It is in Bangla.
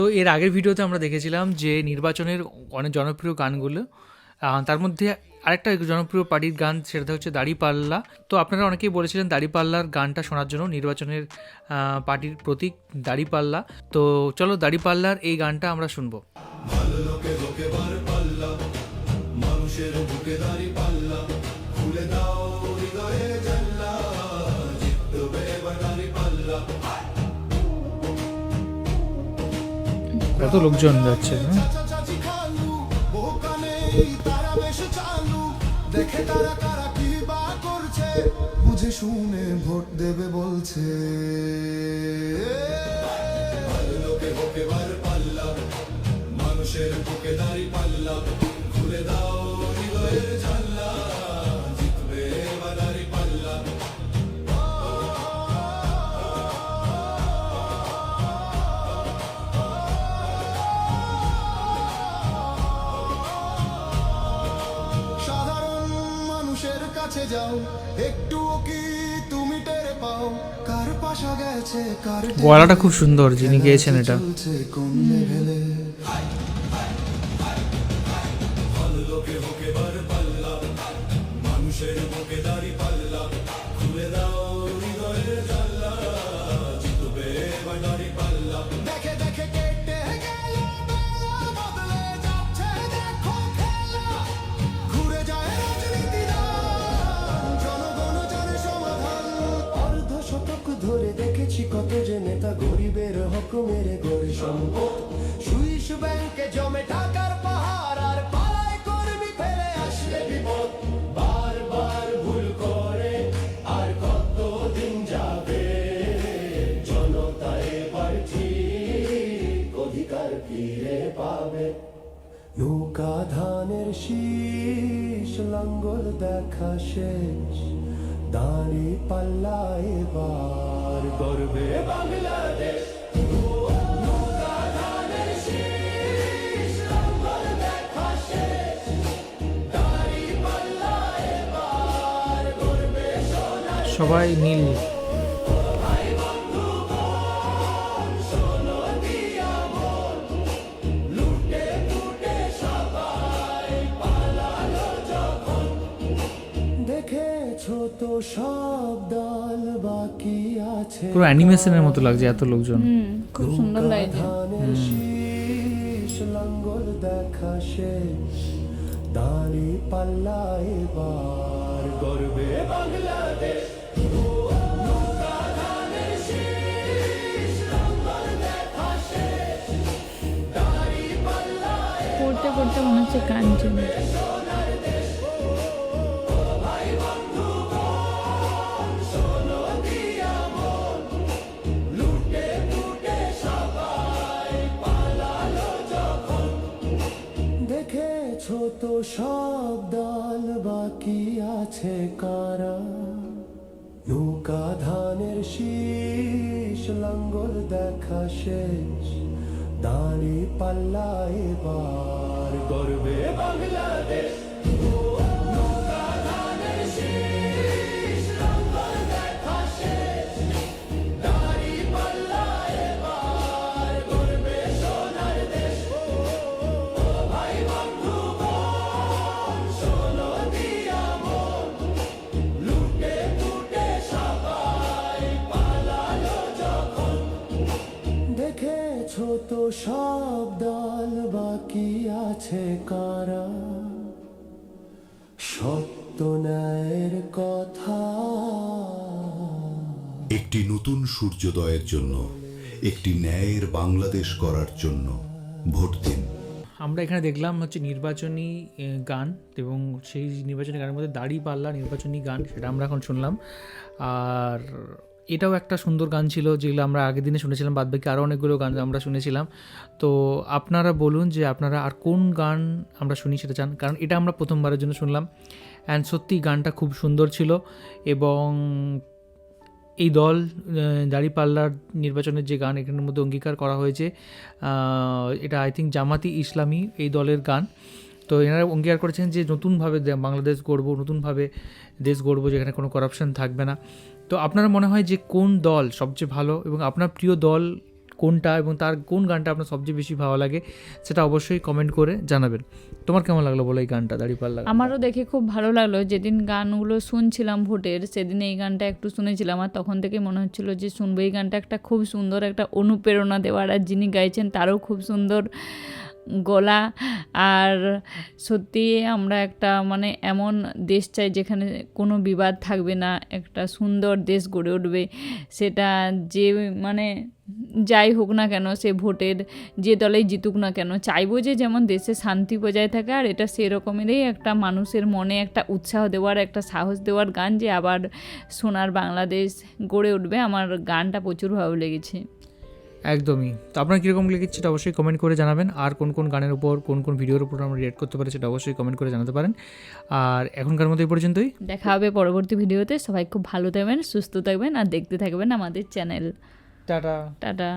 তো এর আগের ভিডিওতে আমরা দেখেছিলাম যে নির্বাচনের অনেক জনপ্রিয় গানগুলো, তার মধ্যে আরেকটা জনপ্রিয় পার্টির গান, সেটা হচ্ছে দাড়িপাল্লা। তো আপনারা অনেকেই বলেছিলেন দাড়িপাল্লার গানটা শোনার জন্য, নির্বাচনের পার্টির প্রতীক দাড়িপাল্লা। তো চলো দাড়িপাল্লার এই গানটা আমরা শুনবো। ভালো লোকে লোকে বার পাল্লা, মানুষের বুকে দাড়ি পাল্লা, খুলে দাও হৃদয়ে জানলা, জিতবে এবার দাড়ি পাল্লা। কত লোকজন যাচ্ছে, চাচি খালু বোকানে তারা বেশ চালু, দেখে তারা কারা কি বা করছে, বুঝে শুনে ভোট দেবে বলছে। ভালো লোকে লোকে বার পাল্লা, মানুষের বুকে দাড়ি পাল্লা, খুলে দাও হৃদয়ের জানলা, জিতবে এবার দাড়ি পাল্লা। সাধারণ মানুষের কাছে যাও, একটুও কি তুমি টের পাও, কার পাশা গেছে কার গলাটা খুব সুন্দর যিনি গেয়েছেন এটা। চলছে কোন লেভেলে। ভালো লোকে হোকে বার পাল্লা, মানুষের বুকে দাড়ি পাল্লা, খুলে দাও হৃদয়ের জানলা, জিতবে এবার দাড়ি পাল্লা। দেখে দেখে কেটে গেল বেলা, বদলে যাচ্ছে দেখো খেলা, ঘুরে যায় রাজনীতিরা, জনগণ জানে সমাধান। অর্ধ শতক ধরে দেখেছি কত যে নেতা গরিবের হক মেরে গড়ে সম্পদ, সুইস ব্যাংকে জমে টাকার পাহাড়, আর পালায় কর্মী ফেলে আসলে বিপদ। বারবার ভুল করে আর কত দিন যাবে, জনতা এবার ঠিক অধিকার ফিরে পাবে। নৌকা ধানের শীষ, লাঙ্গল দেখা শেষ, দাড়ি পাল্লা এবার গর্বে বাংলাদেশ। নৌকা ধানের শীষ, লাঙ্গল দেখা শেষ, দাড়ি পাল্লা এবার গর্বে সোনার। সবাই নীল। দেখেছো তো সব দল বাকি আছে, পুরো অ্যানিমেশনের মতো লাগছে, এত লোকজন। খুব সুন্দর লাগছে। ধানের শীষ, লাঙ্গল দেখা শেষ, দাড়ি পাল্লা এবার গর্বে বাংলাদেশ। নৌকা ধানের শীষ, লাঙ্গল দেখা শেষ, দাড়ি পাল্লা পড়তে পড়তে মনে হচ্ছে গান চলে। দেখেছো তো সব দল বাকি আছে কারা, নৌকা ধানের শীষ, লাঙ্গল দেখা শেষ, দাড়ি পাল্লা এবার গর্বে বাংলাদেশ। নৌকা ধানের শীষ, লাঙ্গল দেখা শেষ, দাড়ি পাল্লা এবার গর্বে সোনার দেশ। ভাই বন্ধু বোন শোনো দিয়া মন, লুটে লুটে সবাই পালালো যখন, দেখেছো তো সব দল বাকি আছে কারা, সত্য ন্যায়ের কথা। একটি নতুন সূর্যোদয়ের জন্য, একটি ন্যায়ের বাংলাদেশ করার জন্য ভোট দিন। আমরা এখানে দেখলাম হচ্ছে নির্বাচনী গান, এবং সেই নির্বাচনী গানের মধ্যে দাড়িপাল্লা নির্বাচনী গান, সেটা আমরা এখন শুনলাম। আর এটাও একটা সুন্দর গান ছিল, যেগুলো আমরা আগের দিনে শুনেছিলাম, বাদবাকি আরও অনেকগুলো গান আমরা শুনেছিলাম। তো আপনারা বলুন যে আপনারা আর কোন গান আমরা শুনি সেটা চান, কারণ এটা আমরা প্রথমবারের জন্য শুনলাম। অ্যান্ড সত্যি গানটা খুব সুন্দর ছিল। এবং এই দল দাড়িপাল্লার নির্বাচনের যে গান এখানের মধ্যে অঙ্গীকার করা হয়েছে, এটা আই থিঙ্ক জামাতি ইসলামী এই দলের গান। তো এনারা অঙ্গীকার করেছেন যে নতুনভাবে বাংলাদেশ গড়ব, নতুনভাবে দেশ গড়ব, যেখানে কোনো করাপশন থাকবে না। তো আপনার মনে হয় যে কোন দল সবচেয়ে ভালো, এবং আপনার প্রিয় দল কোনটা এবং তার কোন গানটা আপনার সবচেয়ে বেশি ভালো লাগে সেটা অবশ্যই কমেন্ট করে জানাবেন। তোমার কেমন লাগলো বলো এই গানটা, দাঁড়িপাল্লা? আমারও দেখে খুব ভালো লাগলো। যেদিন গানগুলো শুনছিলাম ভোটের, সেদিন এই গানটা একটু শুনেছিলাম, আর তখন থেকে মনে হচ্ছিল যে শুনবো। এই গানটা একটা খুব সুন্দর একটা অনুপ্রেরণা দেওয়ার, আর যিনি গাইছেন তারও খুব সুন্দর গলা। আর সত্যি আমরা একটা মানে এমন দেশ চাই যেখানে কোনো বিবাদ থাকবে না, একটা সুন্দর দেশ গড়ে উঠবে। সেটা যে মানে যাই হোক না কেন, সে ভোটের যে দলেই জিতুক না কেন, চাইবো যে যেমন দেশে শান্তি বজায় থাকে। আর এটা সেরকমেরই একটা মানুষের মনে একটা উৎসাহ দেওয়ার, একটা সাহস দেওয়ার গান, যে আবার সোনার বাংলাদেশ গড়ে উঠবে। আমার গানটা প্রচুর ভালো লেগেছে। একদমই। তো আপনার কীরকম লেগেছে সেটা অবশ্যই কমেন্ট করে জানাবেন। আর কোন কোন গানের উপর, কোন কোন ভিডিওর উপর আমরা রিয়েক্ট করতে পারি সেটা অবশ্যই কমেন্ট করে জানাতে পারেন। আর এখনকার মতো এই পর্যন্তই। দেখা হবে পরবর্তী ভিডিওতে। সবাই খুব ভালো থাকবেন, সুস্থ থাকবেন, আর দেখতে থাকবেন আমাদের চ্যানেল। টাটা। টাটা।